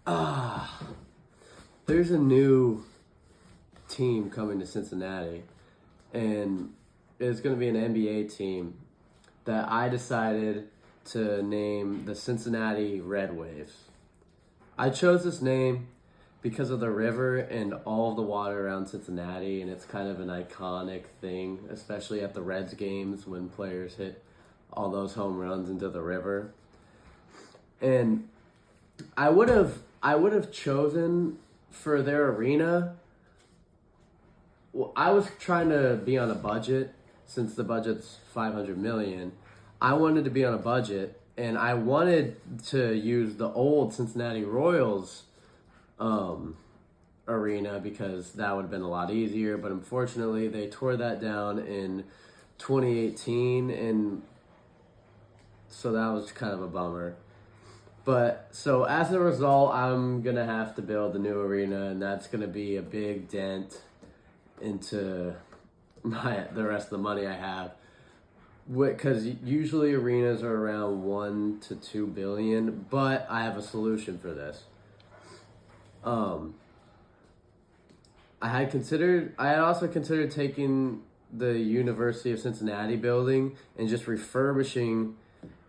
Ah, there's a new team coming to Cincinnati, and it's going to be an NBA team that I decided to name the Cincinnati Red Waves. I chose this name because of the river and all of the water around Cincinnati, and it's kind of an iconic thing, especially at the Reds games when players hit all those home runs into the river. And I would have chosen for their arena. Well, I was trying to be on a budget since the budget's 500 million. I wanted to be on a budget, and I wanted to use the old Cincinnati Royals arena because that would have been a lot easier. But unfortunately, they tore that down in 2018, and so that was kind of a bummer. But so as a result, I'm gonna have to build a new arena, and that's gonna be a big dent into the rest of the money I have. Because usually arenas are around 1 to 2 billion, but I have a solution for this. Um, I had also considered taking the University of Cincinnati building and just refurbishing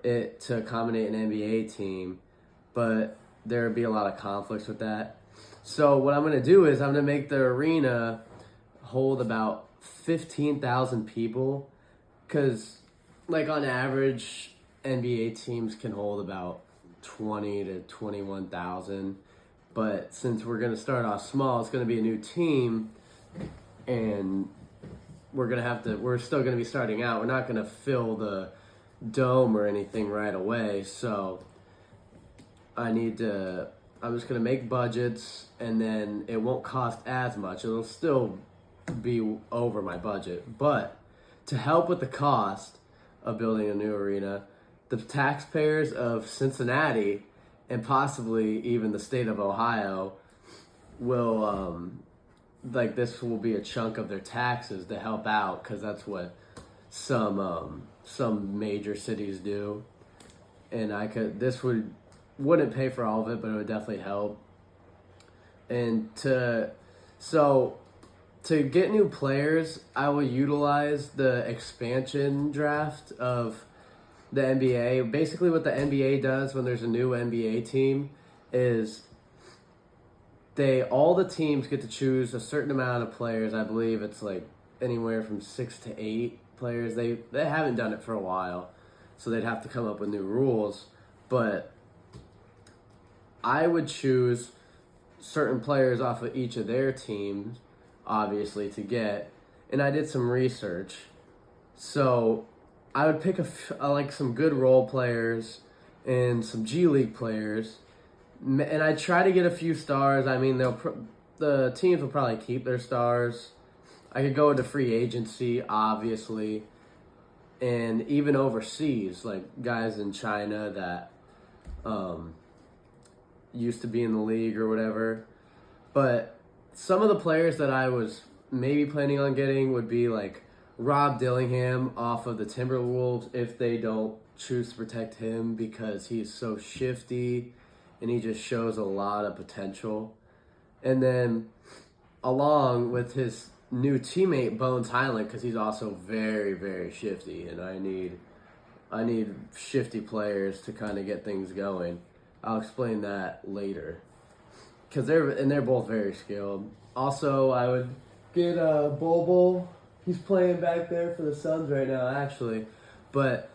it to accommodate an NBA team, but there would be a lot of conflicts with that. So what I'm going to do is I'm going to make the arena hold about 15,000 people, because like on average NBA teams can hold about 20 to 21,000. But since we're going to start off small, it's going to be a new team, and we're still going to be starting out. We're not going to fill the dome or anything right away. So I'm just going to make budgets, and then it won't cost as much. It'll still be over my budget. But to help with the cost of building a new arena, the taxpayers of Cincinnati and possibly even the state of Ohio will, this will be a chunk of their taxes to help out, because that's what some major cities do. And wouldn't pay for all of it, but it would definitely help. And to get new players, I will utilize the expansion draft of the NBA. Basically, what the NBA does when there's a new NBA team is all the teams get to choose a certain amount of players. I believe it's like anywhere from 6 to 8 players. They haven't done it for a while, so they'd have to come up with new rules. But I would choose certain players off of each of their teams, obviously, to get. And I did some research. So I would pick some good role players and some G League players, and I try to get a few stars. I mean, the teams will probably keep their stars. I could go into free agency, obviously, and even overseas, like guys in China that used to be in the league or whatever. But some of the players that I was maybe planning on getting would be like Rob Dillingham off of the Timberwolves, if they don't choose to protect him, because he's so shifty and he just shows a lot of potential. And then along with his new teammate Bones Highland, because he's also very, very shifty, and I need shifty players to kind of get things going. I'll explain that later, because they're both very skilled. Also, I would get Bobo. He's playing back there for the Suns right now, actually. But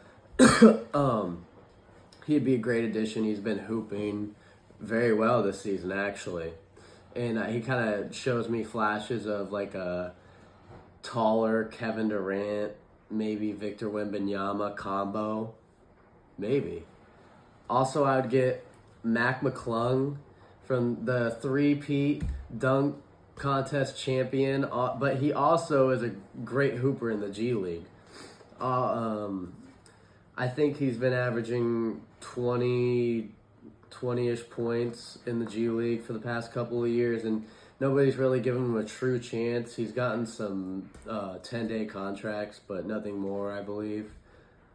he'd be a great addition. He's been hooping very well this season, actually. And he kind of shows me flashes of like a taller Kevin Durant, maybe Victor Wembanyama combo. Maybe. Also, I would get Mac McClung from the three-peat dunk contest champion, but he also is a great hooper in the G League. I think he's been averaging 20-ish points in the G League for the past couple of years, and nobody's really given him a true chance. He's gotten some 10-day contracts, but nothing more, I believe.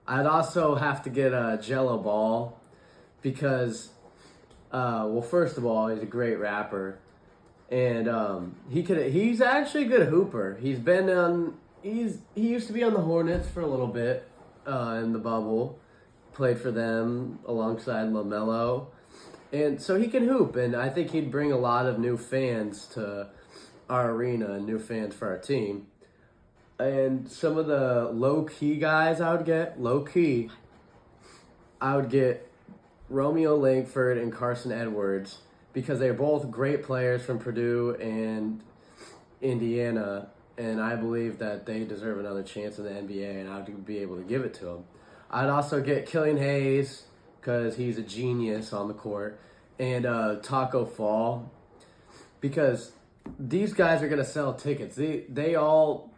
I'd also have to get a Jello Ball, because Well, first of all, he's a great rapper, and he's actually a good hooper. He used to be on the Hornets for a little bit in the bubble, played for them alongside LaMelo, and so he can hoop. And I think he'd bring a lot of new fans to our arena and new fans for our team. And some of the low key guys I would get Romeo Langford and Carson Edwards because they're both great players from Purdue and Indiana, and I believe that they deserve another chance in the NBA, and I would be able to give it to them. I'd also get Killian Hayes because he's a genius on the court, and Taco Fall because these guys are going to sell tickets. They all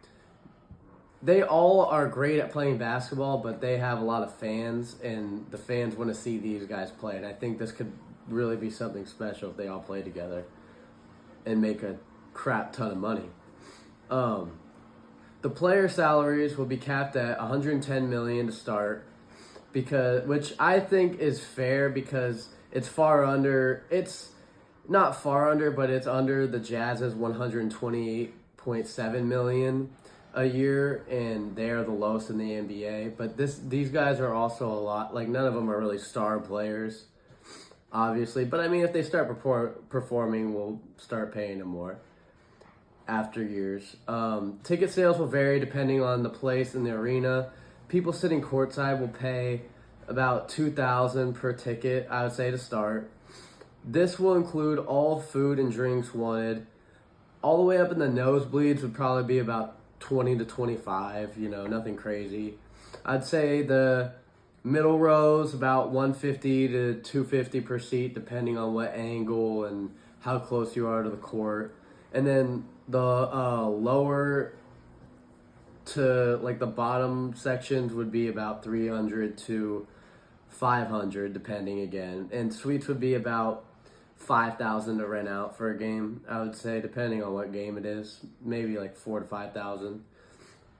are great at playing basketball, but they have a lot of fans, and the fans want to see these guys play. And I think this could really be something special if they all play together and make a crap ton of money. The player salaries will be capped at $110 million to start, which I think is fair because it's far under. It's not far under, but it's under the Jazz's $128.7 million a year, and they are the lowest in the NBA. But these guys are also a lot, like none of them are really star players, obviously. But I mean, if they start performing, we'll start paying them more after years. Ticket sales will vary depending on the place in the arena. People sitting courtside will pay about $2,000 per ticket, I would say, to start. This will include all food and drinks wanted. All the way up in the nosebleeds would probably be about 20 to 25, nothing crazy. I'd say the middle rows about 150 to 250 per seat, depending on what angle and how close you are to the court. And then the lower to like the bottom sections would be about 300 to 500, depending again. And suites would be about 5,000 to rent out for a game, I would say, depending on what game it is. Maybe like 4,000 to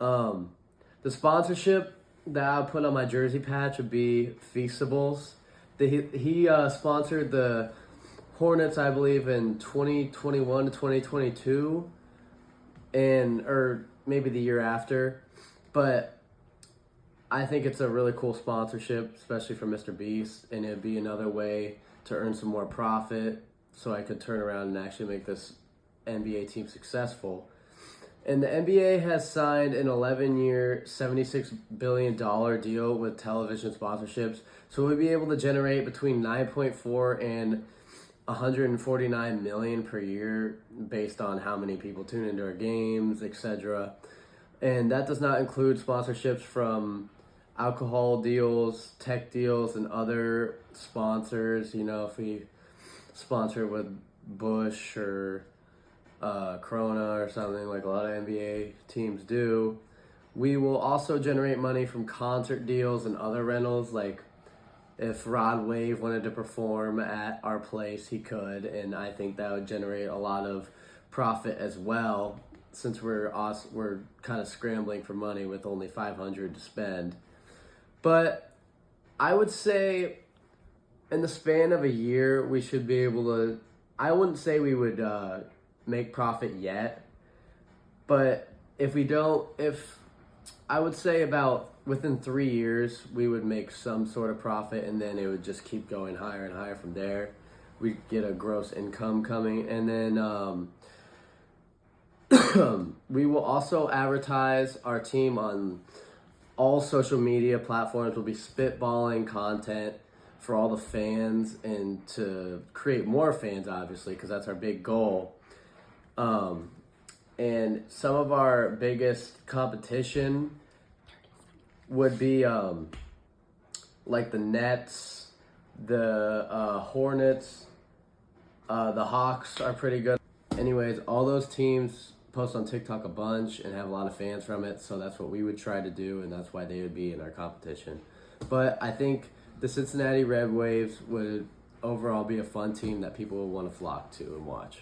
5,000. The sponsorship that I would put on my jersey patch would be Feastables. He sponsored the Hornets, I believe, in 2021 to 2022, or maybe the year after. But I think it's a really cool sponsorship, especially for Mr. Beast, and it'd be another way to earn some more profit so I could turn around and actually make this NBA team successful. And the NBA has signed an 11-year, $76 billion deal with television sponsorships, so we'll be able to generate between 9.4 and 149 million per year based on how many people tune into our games, etc. And that does not include sponsorships from alcohol deals, tech deals, and other sponsors. If we sponsor with Bush or Corona or something like a lot of NBA teams do. We will also generate money from concert deals and other rentals, like if Rod Wave wanted to perform at our place, he could, and I think that would generate a lot of profit as well, since we're kind of scrambling for money with only $500 to spend. But I would say in the span of a year, we should be able to. I wouldn't say we would make profit yet, but I would say about within 3 years, we would make some sort of profit, and then it would just keep going higher and higher from there. We get a gross income coming, and then we will also advertise our team on all social media platforms. We'll be spitballing content for all the fans and to create more fans, obviously, because that's our big goal. And some of our biggest competition would be like the Nets, the Hornets, the Hawks are pretty good. Anyways, all those teams post on TikTok a bunch and have a lot of fans from it, so that's what we would try to do, and that's why they would be in our competition. But I think the Cincinnati Red Waves would overall be a fun team that people would want to flock to and watch.